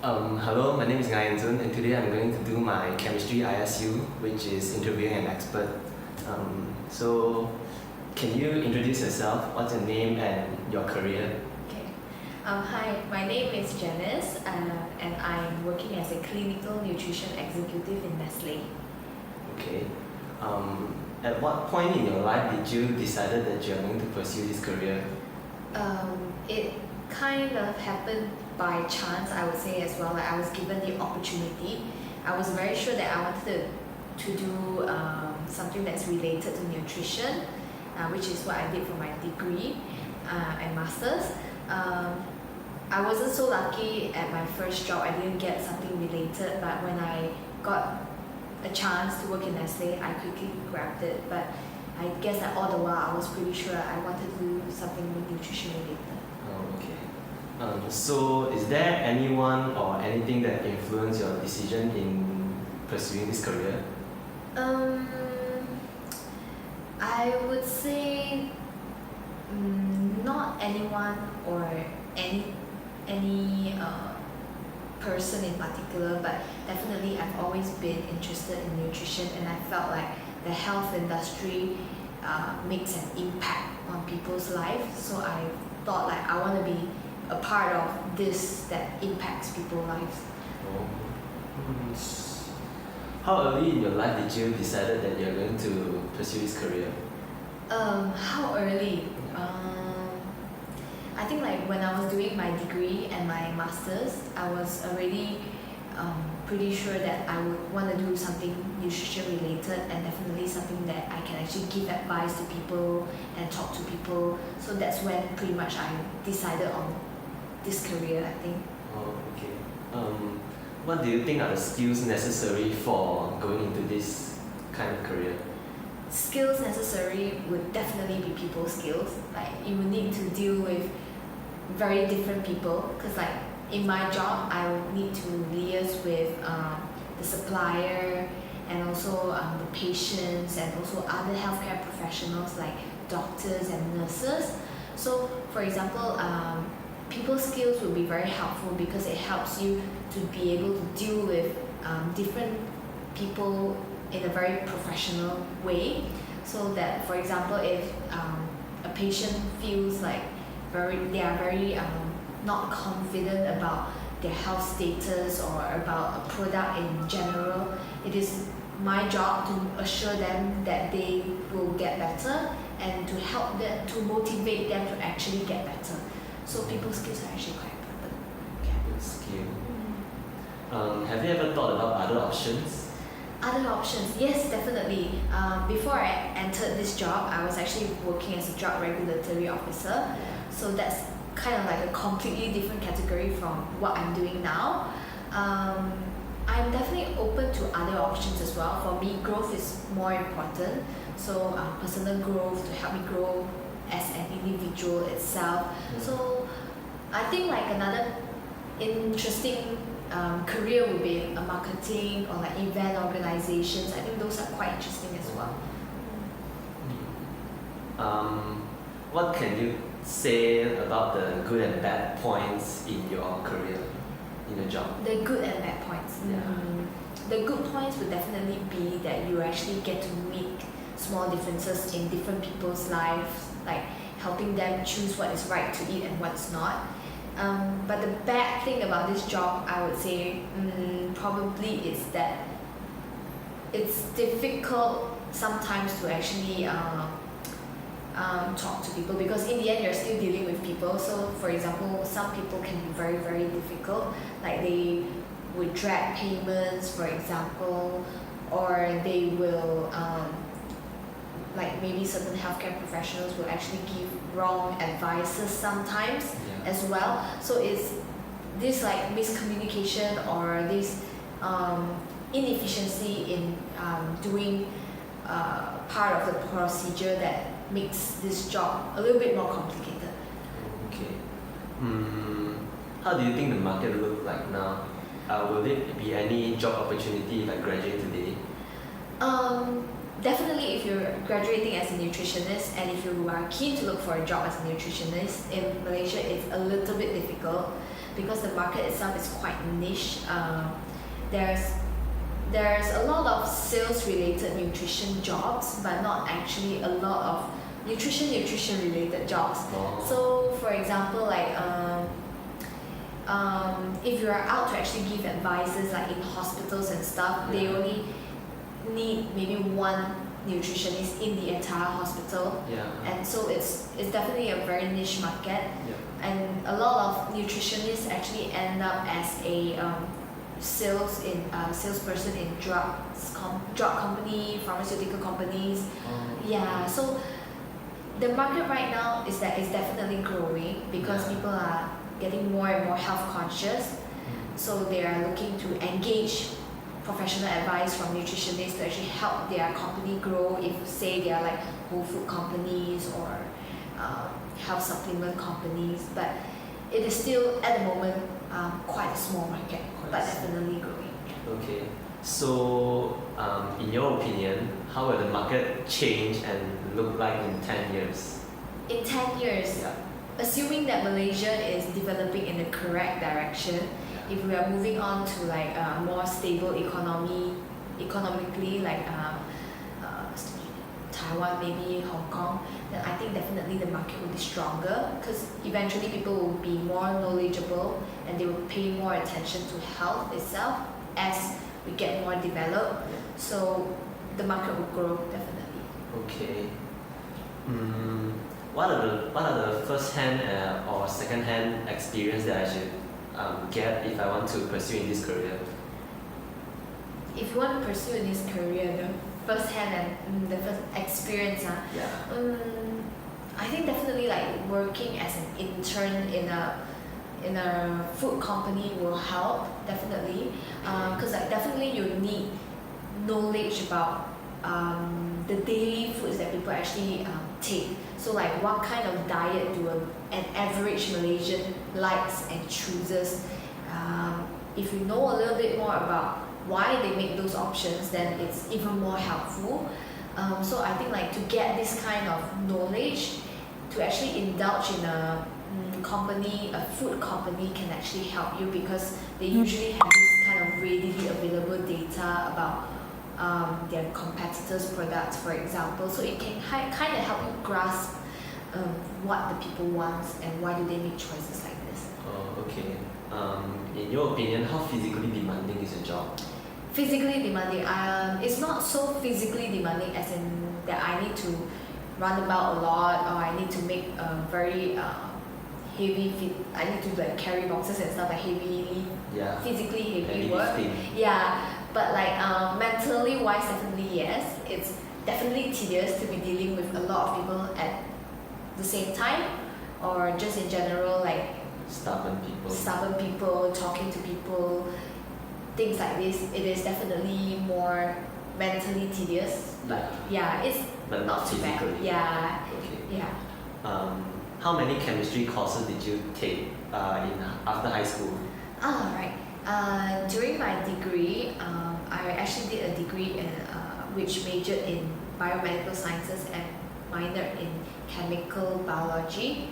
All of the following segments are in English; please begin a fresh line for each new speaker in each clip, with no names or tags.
Hello, my name is Ngayan Zun, and today I'm going to do my chemistry ISU, which is interviewing an expert. So, can you introduce yourself? What's your name and your career?
Okay. Hi, my name is Janice, and I'm working as a clinical nutrition executive in Nestle.
Okay. At what point in your life did you decide that you're going to pursue this career?
It kind of happened by chance, I would say as well. Like I was given the opportunity. I was very sure that I wanted to do something that's related to nutrition, which is what I did for my degree and masters. I wasn't so lucky at my first job. I didn't get something related, but when I got a chance to work in Nestle, I quickly grabbed it. But I guess that all the while I was pretty sure I wanted to do something with nutrition related.
Oh, okay. So, is there anyone or anything that influenced your decision in pursuing this career?
I would say not anyone or any person in particular, but definitely I've always been interested in nutrition, and I felt like the health industry makes an impact on people's lives. So I thought like I want to be a part of this that impacts people's lives.
How early in your life did you decide that you're going to pursue this career?
How early? I think like when I was doing my degree and my masters, I was already pretty sure that I would want to do something nutrition related, and definitely something that I can actually give advice to people and talk to people. So that's when pretty much I decided on this career, I think.
Oh, okay. What do you think are the skills necessary for going into this kind of career?
Skills necessary would definitely be people skills. Like you would need to deal with very different people, because like in my job I would need to liaise with the supplier and also the patients and also other healthcare professionals like doctors and nurses. So for example, people skills will be very helpful because it helps you to be able to deal with different people in a very professional way. So that for example, if a patient feels like they are very not confident about their health status or about a product in general, it is my job to assure them that they will get better and to help them, to motivate them to actually get better. So people skills are actually quite important.
Good skill. Have you ever thought about other options?
Other options, yes, definitely. Before I entered this job, I was actually working as a drug regulatory officer. So that's kind of like a completely different category from what I'm doing now. I'm definitely open to other options as well. For me, growth is more important. So personal growth to help me grow as an individual itself. So I think like another interesting career would be a marketing or like event organizations. I think those are quite interesting as well.
What can you say about the good and bad points in your career, in your job?
The good and bad points. The good points would definitely be that you actually get to make small differences in different people's lives, like helping them choose what is right to eat and what's not. But the bad thing about this job, I would say, probably is that it's difficult sometimes to actually talk to people, because in the end you're still dealing with people. So for example, some people can be very, very difficult, like they would drag payments, for example, or they will like maybe certain healthcare professionals will actually give wrong advices sometimes as well. So it's this like miscommunication or this inefficiency in doing part of the procedure that makes this job a little bit more complicated.
Okay. How do you think the market look like now? Will there be any job opportunity if I graduate today?
definitely if you're graduating as a nutritionist and if you are keen to look for a job as a nutritionist in Malaysia, it's a little bit difficult because the market itself is quite niche. There's a lot of sales related nutrition jobs, but not actually a lot of nutrition related jobs.
Oh.
So for example, like if you are out to actually give advices like in hospitals and stuff, they only need maybe one nutritionist in the entire hospital.
Yeah.
And so it's definitely a very niche market.
Yeah.
And a lot of nutritionists actually end up as a salesperson in drug company, pharmaceutical companies. Yeah, so the market right now is that it's definitely growing because people are getting more and more health conscious. So they are looking to engage professional advice from nutritionists to actually help their company grow. If say they are like whole food companies or health supplement companies, but it is still at the moment quite a small market, but definitely growing.
Okay, so in your opinion, how will the market change and look like in 10 years?
In 10 years, assuming that Malaysia is developing in the correct direction, if we are moving on to like a more stable economically, like Taiwan, maybe Hong Kong, then I think definitely the market will be stronger because eventually people will be more knowledgeable and they will pay more attention to health itself as we get more developed. So the market will grow definitely.
Okay. What are the first-hand or second-hand experience that I should get if I want to pursue in this career?
If you want to pursue in this career, the first-hand and the first experience, I think definitely like working as an intern in a food company will help definitely, because like definitely you need knowledge about the daily foods that people actually take. So like what kind of diet do an average Malaysian likes and chooses. If you know a little bit more about why they make those options, then it's even more helpful. So I think like to get this kind of knowledge, to actually indulge in a food company can actually help you because they usually have this kind of readily available data about their competitors' products, for example. So it can kind of help you grasp what the people want and why do they make choices like this.
Oh, okay. In your opinion, how physically demanding is a job?
Physically demanding. It's not so physically demanding as in that I need to run about a lot or I need to make a very heavy I need to like carry boxes and stuff, like physically heavy work.
Lifting.
Yeah, but like mentally wise, definitely yes. It's definitely tedious to be dealing with a lot of people at the same time, or just in general like
Stubborn people,
talking to people, things like this. It is definitely more mentally tedious, but
but not
too bad.
physically.
Yeah.
Okay.
Yeah.
How many chemistry courses did you take after high school?
Right. During my degree, I actually did a degree in which majored in biomedical sciences and minored in chemical biology.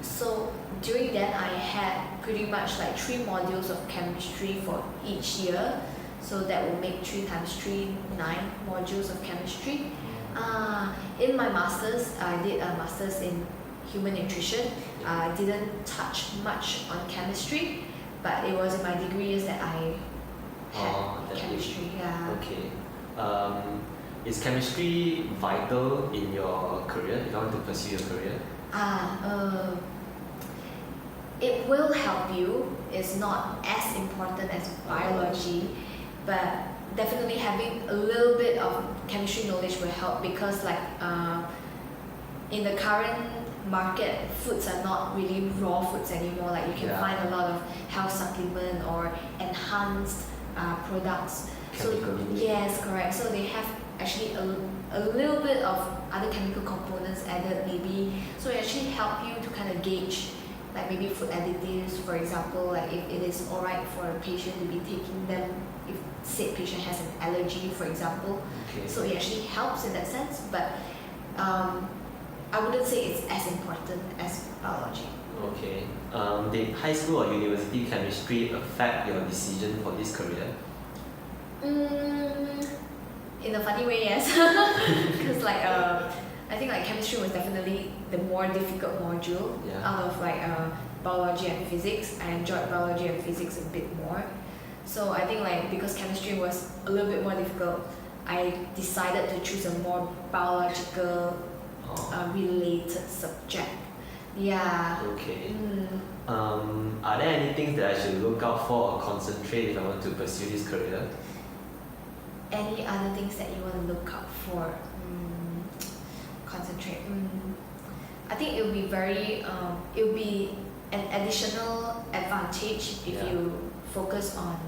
So during that, I had pretty much like 3 modules of chemistry for each year. So that will make 3 times 3, 9 modules of chemistry. In my master's, I did a master's in human nutrition. I didn't touch much on chemistry, but it was in my degree years that I had chemistry. Yeah.
Okay. Is chemistry vital in your career if you want to pursue your career?
It will help you. It's not as important as biology, but definitely having a little bit of chemistry knowledge will help because like in the current market, foods are not really raw foods anymore. Like you can find a lot of health supplement or enhanced products. Yes, correct. So they have actually a little bit of other chemical components added maybe. So it actually help you to kind of gauge like maybe food additives, for example, like if it is alright for a patient to be taking them if said patient has an allergy, for example.
Okay.
So it actually helps in that sense, but I wouldn't say it's as important as biology.
Okay. Did high school or university chemistry affect your decision for this career?
In a funny way, yes. Because like I think like chemistry was definitely the more difficult module out of like biology and physics. I enjoyed biology and physics a bit more. So I think like because chemistry was a little bit more difficult, I decided to choose a more biological related subject. Yeah.
Okay. Are there any things that I should look out for or concentrate if I want to pursue this career?
Any other things that you want to look out for? Concentrate. I think it will be it will be an additional advantage if you focus on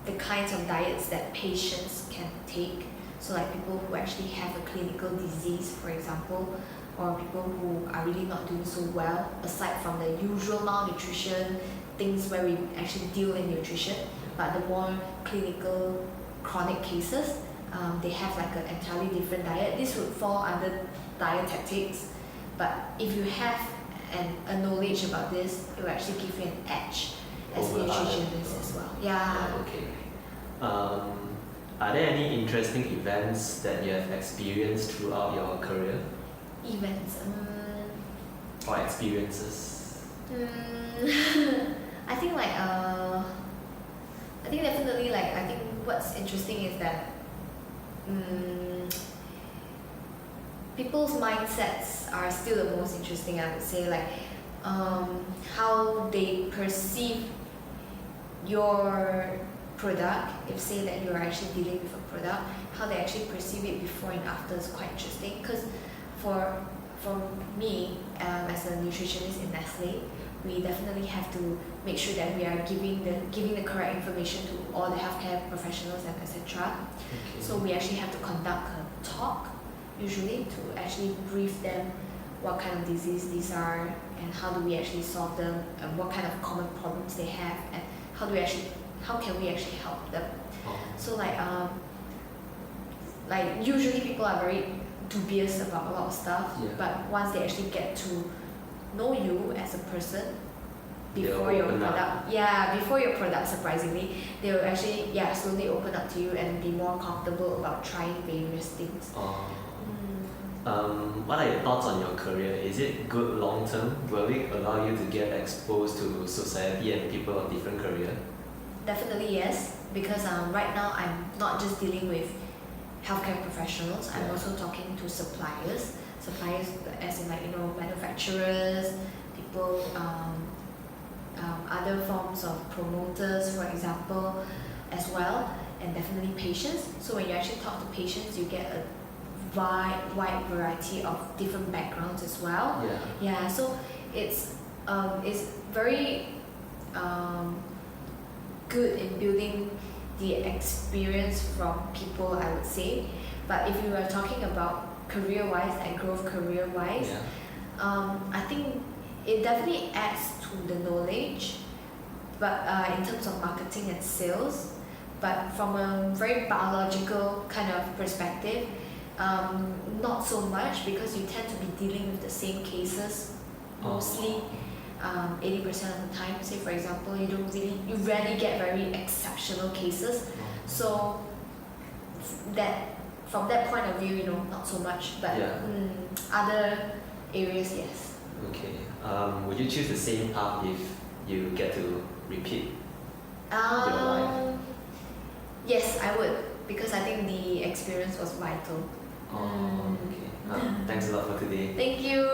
the kinds of diets that patients can take. So like people who actually have a clinical disease, for example, or people who are really not doing so well, aside from the usual malnutrition, things where we actually deal in nutrition, but the more clinical chronic cases, they have like an entirely different diet. This would fall under dietetics, but if you have a knowledge about this, it will actually give you an edge as a nutritionist as well. Yeah.
Okay. Are there any interesting events that you have experienced throughout your career?
Events.
Or experiences?
I think like I think definitely like I think what's interesting is that people's mindsets are still the most interesting, I would say, like how they perceive your product. If say that you're actually dealing with a product, how they actually perceive it before and after is quite interesting. Because for me, as a nutritionist in Nestle, we definitely have to make sure that we are giving the correct information to all the healthcare professionals and etc.
Okay.
So we actually have to conduct a talk usually to actually brief them what kind of disease these are and how do we actually solve them and what kind of common problems they have and how can we actually help them. So like usually people are very dubious about a lot of stuff, but once they actually get to know you as a person before your product, surprisingly, they will actually slowly open up to you and be more comfortable about trying various things.
What are your thoughts on your career? Is it good long term? Will it allow you to get exposed to society and people of different career?
Definitely yes, because right now I'm not just dealing with healthcare professionals, I'm also talking to suppliers as in like manufacturers, people, other forms of promoters, for example, as well, and definitely patients. So when you actually talk to patients, you get a wide variety of different backgrounds as well. So it's very good in building the experience from people, I would say. But if you are talking about career-wise, like growth career-wise, I think it definitely adds to the knowledge, but in terms of marketing and sales. But from a very biological kind of perspective, not so much, because you tend to be dealing with the same cases mostly 80% of the time. Say for example, you rarely get very exceptional cases. So that from that point of view, not so much, but other areas, yes.
Okay. Would you choose the same path if you get to repeat your life?
Yes, I would, because I think the experience was vital.
Okay. Thanks a lot for today.
Thank you.